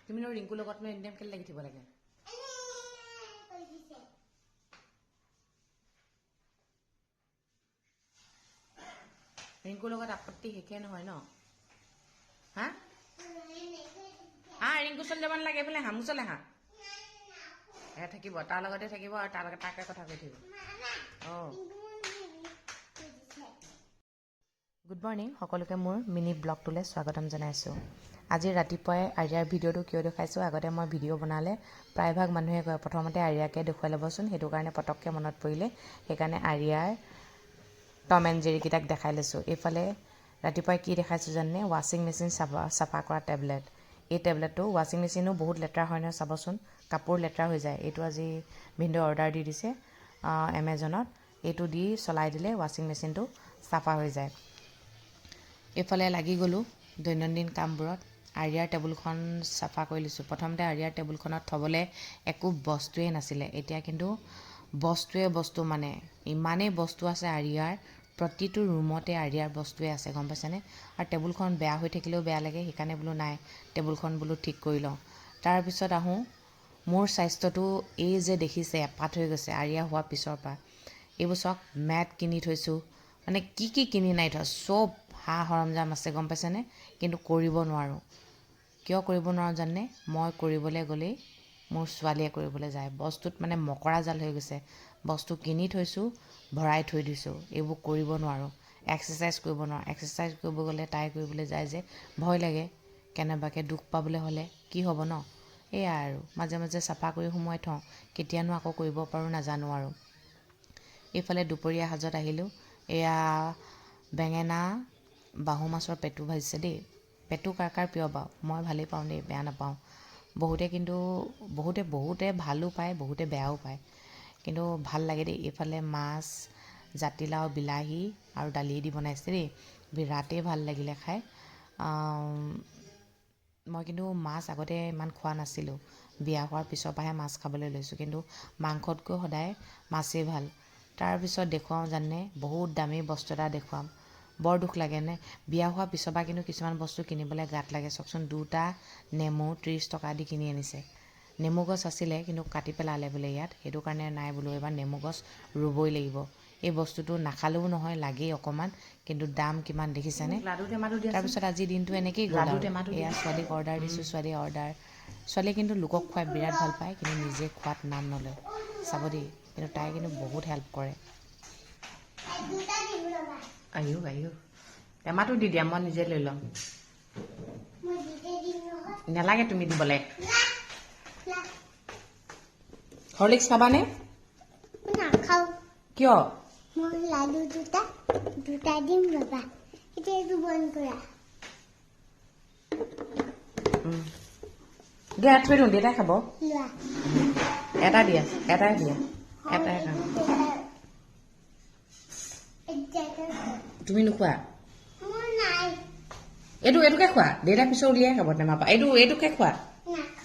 তুমি নো ৰিংকুৰ লগত নো এনিটাইম কেলে লাগি থাকিব লাগে ৰিংকুৰ লগত আপত্তি শেষে নহয় ন হা ৰিংকু চলি যাব নালাগে এইফালে হামু চলে হা থাকিব তাৰ লগতে থাকিব আৰু তাৰ লগত তাকে কথা কৈ থাকিব গুড মৰ্ণিং সকলোকে মোৰ মিনি ব্লগটোলৈ স্বাগতম জনাইছোঁ আজি ৰাতিপুৱাই আৰিয়াৰ ভিডিঅ'টো কিয় দেখাইছোঁ আগতে মই ভিডিঅ' বনালে প্ৰায়ভাগ মানুহে কয় প্ৰথমতে আৰিয়াকে দেখুৱাই ল'বচোন সেইটো কাৰণে পটককৈ মনত পৰিলে সেইকাৰণে আৰিয়াৰ টম এণ্ড জেৰীকেইটাক দেখাই লৈছোঁ এইফালে ৰাতিপুৱাই কি দেখাইছোঁ জানে ৱাশ্বিং মেচিন চাফা কৰা টেবলেট এই টেবলেটটো ৱাশ্বিং মেচিনো বহুত লেতেৰা হয় নহয় চাবচোন কাপোৰ লেতেৰা হৈ যায় এইটো আজি ভিনদেউ অৰ্ডাৰ দি দিছে এমেজনত এইটো দি চলাই দিলে ৱাশ্বিং মেচিনটো চাফা হৈ যায় এইফালে লাগি গ'লোঁ দৈনন্দিন কামবোৰত আৰিয়াৰ টেবুলখন চাফা কৰি লৈছোঁ প্ৰথমতে আৰিয়াৰ টেবুলখনত থ'বলৈ একো বস্তুৱেই নাছিলে এতিয়া কিন্তু বস্তু মানে ইমানেই বস্তু আছে আৰিয়াৰ প্ৰতিটো ৰুমতে আৰিয়াৰ বস্তুৱে আছে গম পাইছেনে আৰু টেবুলখন বেয়া হৈ থাকিলেও বেয়া লাগে সেইকাৰণে বোলো নাই টেবুলখন বোলো ঠিক কৰি লওঁ তাৰপিছত আহোঁ মোৰ স্বাস্থ্যটো এই যে দেখিছে এপাত হৈ গৈছে আৰিয়া হোৱাৰ পিছৰ পৰা এইবোৰ চাওক মেট কিনি থৈছোঁ মানে কি কিনি নাই থোৱা চব সা সৰঞ্জাম আছে গম পাইছেনে কিন্তু কৰিব নোৱাৰোঁ কিয় কৰিব নোৱাৰোঁ জানে মই কৰিবলৈ গ'লেই মোৰ ছোৱালীয়ে কৰিবলৈ যায় বস্তুত মানে মকৰা জাল হৈ গৈছে বস্তু কিনি থৈছোঁ ভৰাই থৈ দিছোঁ এইবোৰ কৰিব নোৱাৰোঁ এক্সাৰচাইজ কৰিব নোৱাৰোঁ এক্সাৰচাইজ কৰিব গ'লে তাই কৰিবলৈ যায় যে ভয় লাগে কেনেবাকৈ দুখ পাবলৈ হ'লে কি হ'ব ন এয়া আৰু মাজে মাজে চাফা কৰি সোমোৱাই থওঁ কেতিয়ানো আকৌ কৰিব পাৰোঁ নাজানো আৰু এইফালে দুপৰীয়া সাজত আহিলোঁ এয়া বেঙেনা বাহু মাছৰ পেটু ভাজিছে দেই পেটু কাৰ প্ৰিয় বাৰু মই ভালেই পাওঁ দেই বেয়া নাপাওঁ বহুতে ভালো পায় বহুতে বেয়াও পায় কিন্তু ভাল লাগে দেই এইফালে মাছ জাতিলাও বিলাহী আৰু দালি দি বনাইছে দেই বিৰাটেই ভাল লাগিলে খাই মই কিন্তু মাছ আগতে ইমান খোৱা নাছিলোঁ বিয়া হোৱাৰ পিছৰ পৰাহে মাছ খাবলৈ লৈছোঁ কিন্তু মাংসতকৈ সদায় মাছেই ভাল তাৰপিছত দেখুৱাওঁ জানে বহুত দামী বস্তু এটা দেখুৱাম বৰ দুখ লাগেনে বিয়া হোৱাৰ পিছৰ পৰা কিন্তু কিছুমান বস্তু কিনিবলৈ গাত লাগে চাওকচোন 2টা নেমু 30 টকা দি কিনি আনিছে নেমু গছ আছিলে কিন্তু কাটি পেলালে বোলে ইয়াত সেইটো কাৰণে নাই বোলো এবাৰ নেমু গছ ৰুবই লাগিব এই বস্তুটো নাখালেও নহয় লাগেই অকণমান কিন্তু দাম কিমান দেখিছেনে তাৰপিছত আজি দিনটো এনেকেই গ'ল এয়া ছোৱালীক অৰ্ডাৰ দিছোঁ ছোৱালীয়ে কিন্তু লোকক খুৱাই বিৰাট ভাল পায় কিন্তু নিজে খোৱাত নাম নলয় চাব দেই কিন্তু তাই কিন্তু বহুত হেল্প কৰে আহিও টেমাটো দি দিয়া মই নিজে লৈ ল'ম নালাগে তুমি দিবলৈ হৰলিক্স খাবানে নাখাওঁ কিয় মই লাডু দুটা দিম ৰবা এতিয়া এইটো বন্ধ কৰা দিয়া থৈ দিওঁ দেউতাই খাব লোৱা এটাই দিয়া এটাই খাম তুমি নোখোৱা মোৰ নাই এইটোকে খোৱা দেউতাই পিছত উলিয়াই খাব টেমাৰ পৰা এইটোকে খোৱা নাখাওঁ